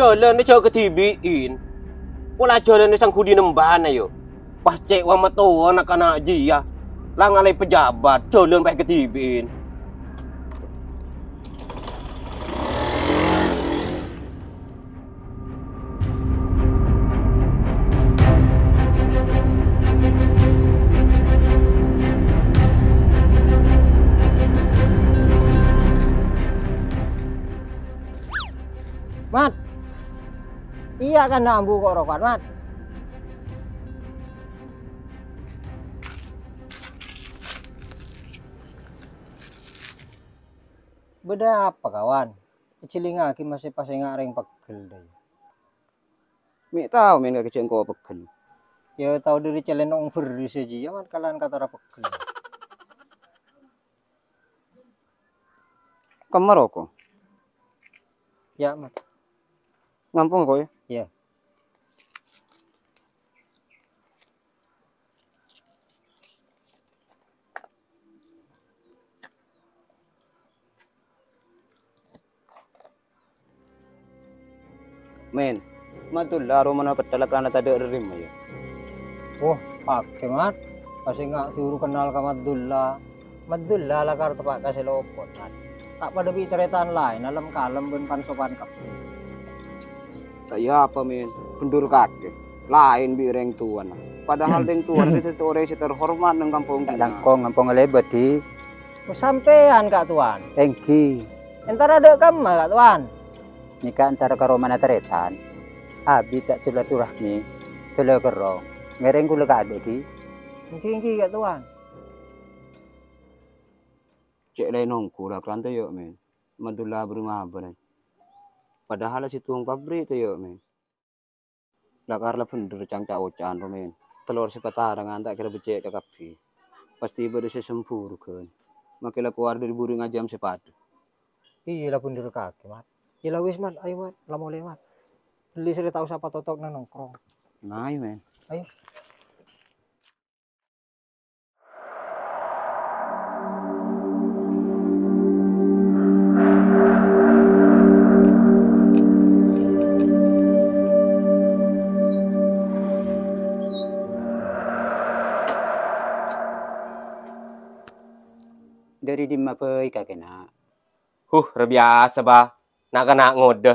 Jalan ni cak ketibiin. Pola jalan ni sang kudi nembana yo. Pas cek wa matua anak-anak ji ya. Lang alai pejabat jalan pakai ketibiin. Mat, iya kan nambu kok rokan, Mat. Beda apa kawan? Cilingaki masih pas ngareng pegel deh. Mik tahu main kecil kau pegel. Ya tahu dari celenong beri saja, ya Mat kalian kata pegel. Kamar aku. Ya Mat. Ngampung kau ya? Iya. Men, matul laro mana petalakan tadi rim ya. Oh, pakai Mat. Pasti nggak suruh kenal ke Madullah. Madullah lah kartu pak kasih lopot Mat. Tak pada bicarataan lain, alam kalem ben pansopan kap. Tak ya apa men, pendur kaki. Lain bireng tuan. Padahal deng tuan itu orang yang terhormat nang kampung kita. Langkong ngampung lebat di. Oh, sampean kak tuan. Engki. Entar ada kamu kak tuan. Nikah antara karo mana teretan. Abi tak silaturahmi. Tele kerong. Ngereng kula kado di. Engki kak tuan. Cek lain nongku lah kerana yuk men. Madullah berumah apa nih. Padahal si tuang pabrik tu yuk men. Lakar lah pendur cangcak ocan men. Telur sepatarang antak kira becek ke kapi. Pasti pada sesempur kan. Makilah keluar dari burung ajam sepatu. Iya lah pundur kaki Mat. Iya lah wis Mat, ayo Mat, lama lewat. Beli sudah tahu siapa totok nang nongkrong. Nah men. Ayo. Dari di mapai kakena. Biasa ba. Nak kena ngode.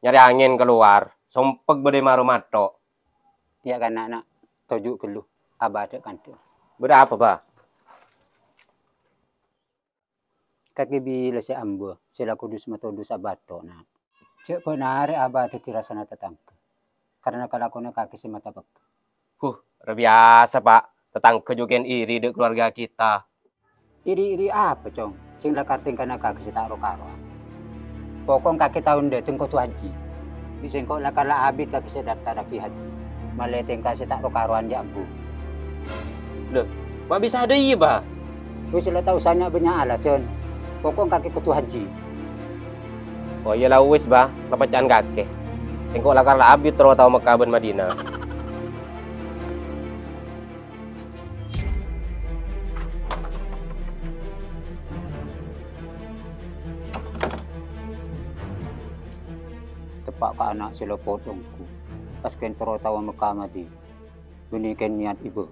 Nyari angin keluar. Sompek bede maru mato. Ya kan anak tujuh keluh. Abah ada kan tu. Beda apa ba? Kaki bila si ambo. Sila kudus matodus abato na. Cek penari abah tu tirasana tetangga. Karena kalau aku nak kaki si mata bek. Biasa pak. Tetangga juga iri dek keluarga kita. Iri-iri apa cong? Sing lakar tingkana kaki si taruh karo. Pokok kaki tahun dateng kau tu haji. Bisa kau lakar lah abid kaki si daftar lagi haji. Malah tingkah si taruh karuan di ambu. Loh, mak bisa ada iya ba? Wis sila tahu sanya banyak alasan. Pokok kaki kau tu haji. Oh iya lah wis ba, lepacan kaki. Singkok lakar lah abid terus tahu Mekah ben Madinah. Tepak ke anak sila potongku. Pas kentro tawa Mekah di. Benikan niat ibu.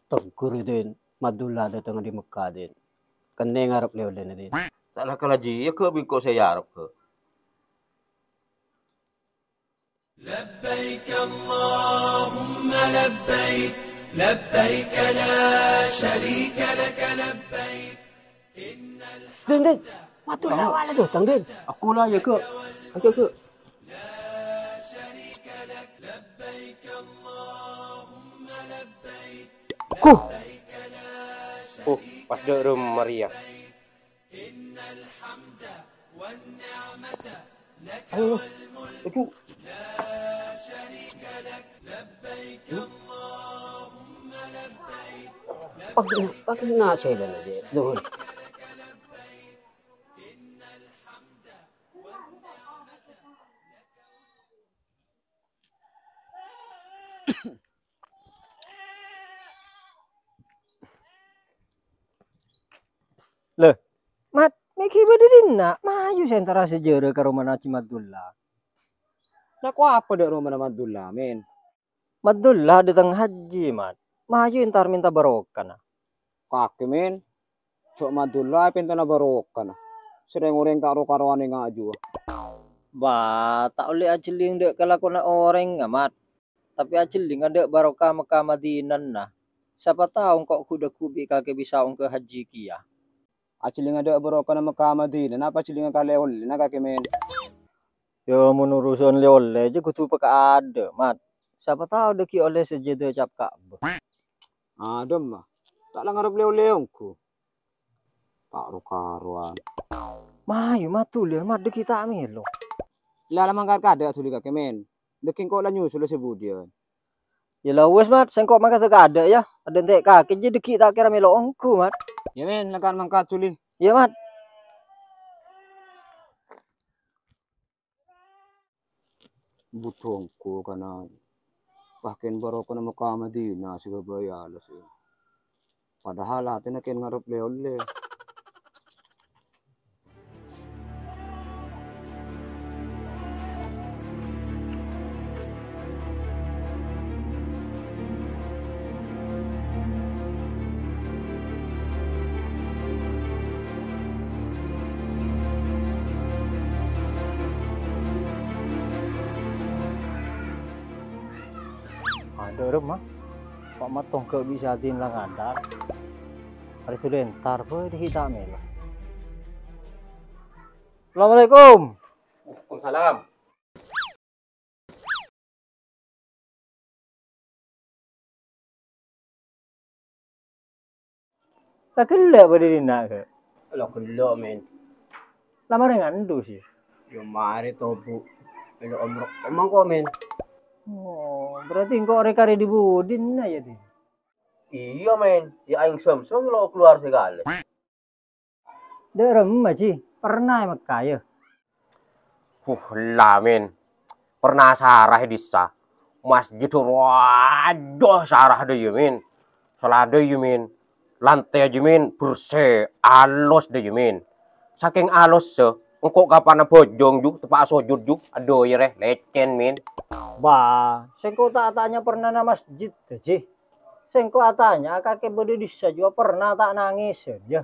Tegur din, Madullah datang di Mekah din. Kene ngarep lewat din. Salah kalau ji, ya ke biko saya harap ke. لبيك اللهم لبيك لبيك لا شريك لك لبيك إن Din, Madullah wala datang din. Aku lah ya ke. Aku ke. Ku. Pas de rumah Maria. Ayo, itu. Pag na saya na di. Doon. Mat, miki berdiri nak, maju sentara sejarah ke rumah Naci Madullah. Nah, kok apa dek rumah Madullah, men? Madullah datang haji, mat. Maju entar minta barokah nah. Kaki, men. Cok Madullah pintu na barokah nah. Sering orang karo-karoan yang ngaju. Bah, tak boleh ajeling dek kelakuan orang amat. Tapi ajeling ada barokah Mekah Madinah nah. Siapa tahu kok kuda kubi kakek bisa ke haji kia. Aciling ada barokah na Mekah Madinah. Napa aciling kaleol na kaki, men? Yo menurusan oleh aja kutu peka ada, mat. Siapa tahu deki oleh sejadah cap Ka'bah. Adem mah. Tak lang ngarep leong-leongku. Karo-karoan. Mayu matul ya, mat deki tak melo. Lala mangkar kada suli kaki, men. Deking kok lah nyusul sebudian. Ya lah wes mat, sengkok mangka tak ada ya. Ada entek kaki jadi deki tak kira melo ongku, mat. Ya, men, lakan mangkat suli. Ya mat. Butongku kana bahkan barokah na Mekah Madinah si babayalas eh. Padahal atin na kin ngarep leole. Ada rumah. Pak matong ke bisa din lang andar. Hari itu lentar pe di kita melo. Assalamualaikum. Waalaikumsalam. Tak kela berdiri nak ke. Alah kelo men. Lama dengan ndu sih. Yo mari tobu. Elo omrok omang ko men. Oh, berarti engkau rekari di Budin na ya di. Iya men, ya aing semsem lo keluar segala. Derem maci, pernah Mekah ya. Lah men, pernah sarah disa. Masjid waduh sarah deh men. Salada men. Lantai aja men bersih, alus deh men. Saking alus se, engkau kapan bojong juk, tepak sujud juk. Aduh ya lecen men. Bah, sengko tak tanya pernah na masjid aja. Sengko tanya kakek berdiri saja pernah tak nangis ya.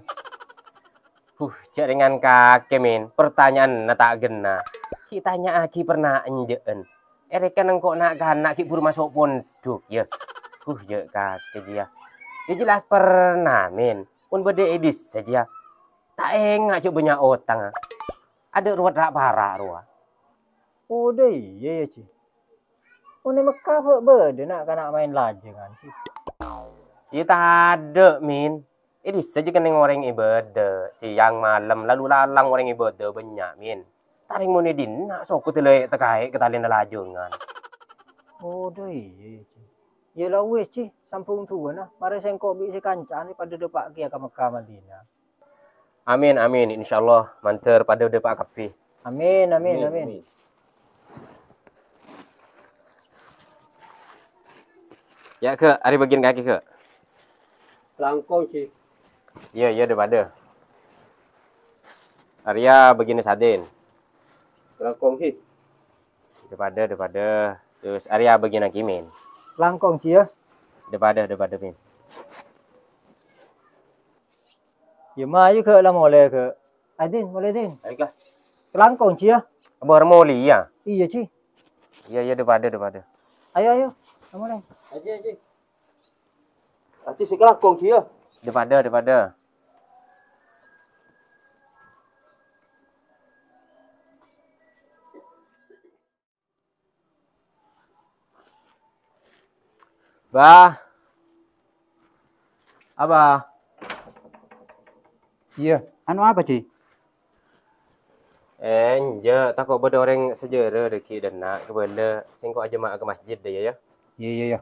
Cek dengan kakek men, pertanyaan na tak gena. Kitanya aki pernah enjeen. Erekan engkau nak ganak ki buru masuk pondok ya. Je kakek dia. Dia jelas pernah men. Pun berde edis saja. Tak engak cuk banyak otang. Ada ruwet rak parah ruah. Oh deh iya ya ci. Oh ni Mekah berde nak kanak main lajengan sih. Ya tak ada min. Edis saja kan orang ibadah. Siang malam lalu lalang orang ibadah banyak min. Taring mo ni din nak sokut telek terkait ketalin lajengan. Oh deh iya ci. Ya lah wes ci, sampung tua nah. Mari sengko bi si kancan pada depak kia ke Mekah Madinah. Amin amin insyaallah manter pada depak kapi. Amin amin amin. Ya ke, hari bagian kaki ke? Langkong sih. Iya iya daripada. Arya bagian saden. Langkong sih. Daripada. Terus Arya bagian kimin. Langkong ci ya. Daripada min. Ya mayu ke lah boleh ke. Adin boleh din. Aika. Langkong ci ya. Abang Moli ya. Iya ci. Iya daripada. Ayo ayo. Boleh. Aji. Aji sik langkong sih ya. Daripada. Bah. Abah. Iya, anu apa sih? Enja, takut beda orang sejarah deki dan nak kebala singkok aja mak ke masjid deh ya. Iya.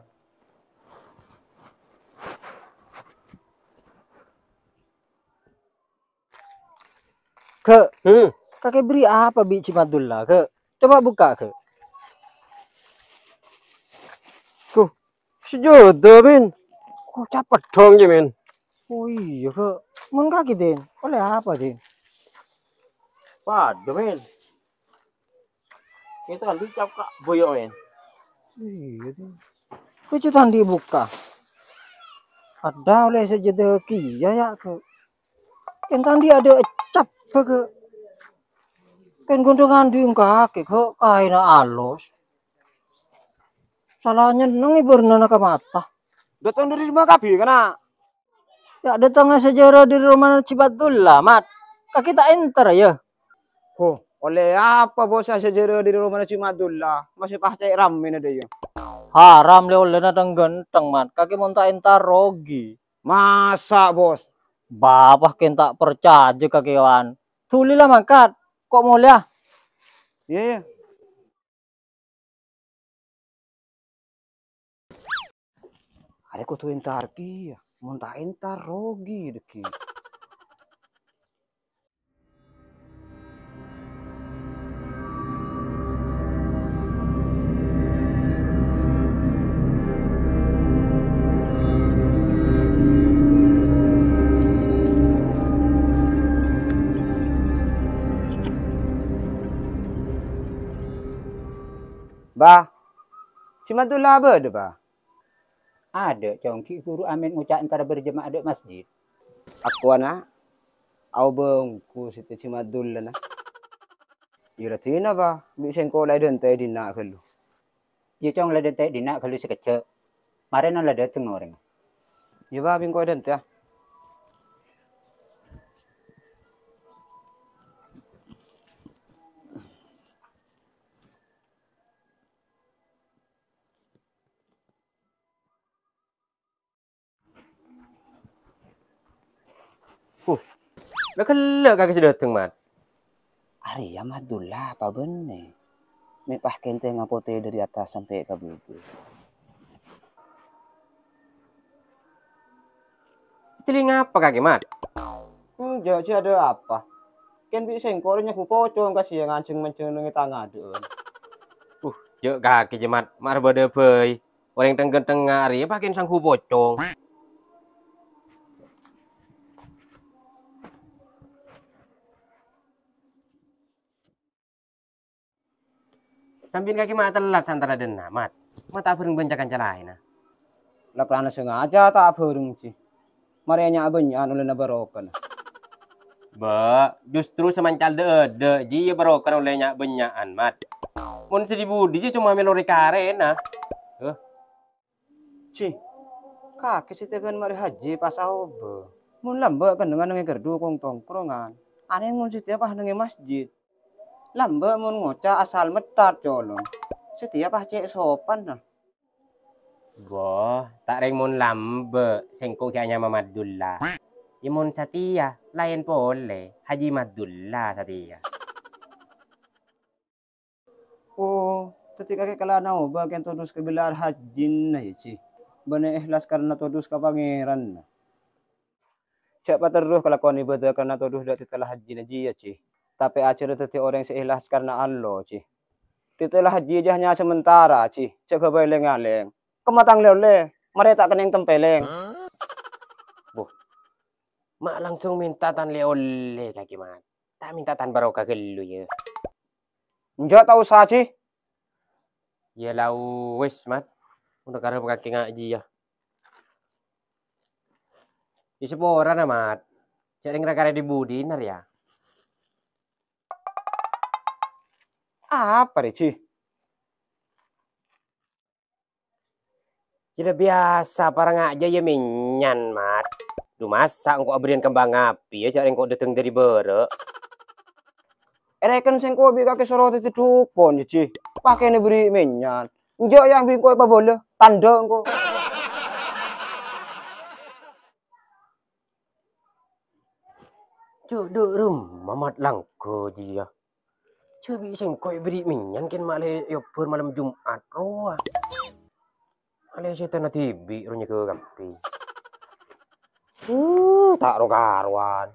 Ke. Kakek beri apa bi Cimadullah ke? Coba buka ke. Sejodoh men. Kok cepet dong ya men. Oh iya ke. Mun kaki din, oleh apa din? Waduh, men. Itu kan dicap kak boyo, men. Iya din. Kejutan dibuka. Ada oleh sejeda kia ya ke. Kan dia ada cap ke. Kan gondongan di kaki ke kaina alus. Salahnya nang iburna ka mata. Datang dari rumah kabi kana. Ya datang sejarah di rumah Cibatullah, Mat. Kaki tak enter ya. Oh, oleh apa bos sejarah di rumah Cimadullah? Masih pahcai ramen ada ya. Haram le oleh nadang genteng, Mat. Kaki mau tak enter rogi. Masa bos? Babah ken tak percaya kakiwan. Tulilah mangkat. Kok mulia? Iya, iya. Ada kok tuh entar ki ya. Mau tak entar rogi deki. Bah, Cimadullah apa ada bah? Ada, congki guru amin ngucap antara berjemaah ada masjid. Aku anak, au bengku situ Cimadullah na. Ira tina bah, bisa kau lai dentai di nak kelu. Ya cong lada tay dina kalau sekecil. Mari non lada teng orang. Ya bah, bing kau dentai. Lah kelak kaki sudah dateng, Mat. Arya Madullah apa bener? Mepah kente ngapote dari atas sampai ke bawah. Telinga apa kaki, Mat? Jadi ada apa? Kan bisa engkornya ku pocong kasih yang ngancing mencenungi tangga deun. Jek kaki jemat, mar bade peuy. Orang tengah hari pakin sangku pocong. Sambil kaki mak telat santara dena, Mat. Mata bereng bencakan calaina. Lah kerana sengaja tak berung ci. Marianya abenyan oleh nabarokan. Ba, justru semancal de ji barokan oleh nyak benyaan, Mat. Mun seribu di cuma melori karena. Ci, kaki si tegan mari haji pas aobe. Mun lamba kan dengan nengi gerdu kong tongkrongan. Aneh mun setiap ah nengi masjid. Lamba mun ngoca asal metar colong. Setiap ah cek sopan nah. Boh, tak reng mun lambe, sengko kayaknya Mamadullah. Imun Satia, lain boleh. Haji Madullah Satia. Oh, ketika ke kala nau bagian todus ke gelar hajin na ci. Bane ikhlas karena todus ke pangeran na. Cak pateruh kelakuan ibadah karena todus dak titelah haji na ji ya ci. Tapi acara teti orang seikhlas karena Allah ci. Titelah haji hanya sementara ci. Cak kebaileng aleng. Kematang lele, mereka tak keneng tempeleng. Mak langsung minta tan oleh kaki mat. Tak minta tan barokah gelu ya. Enggak tahu saci. Ya lau wes mat. Udah karep kaki ngaji ya. Di sepora na mat. Cering rakare di budinar ya. Apa deh ci? Tidak biasa parang aja ya minyan mat. Duh masa engkau aberian kembang api ya cari engkau dateng dari bere. Ereken sing kowe kake sorot itu dukun ci. Pakai ne beri menyan. Njok yang bikin kowe apa boleh? Tanda engko. Jodoh rumah mat langko dia. Cobi sing kowe beri minyan kan male yopur malam Jumat roa. Male setan tibi runya ke kapi. Tak ro karuan.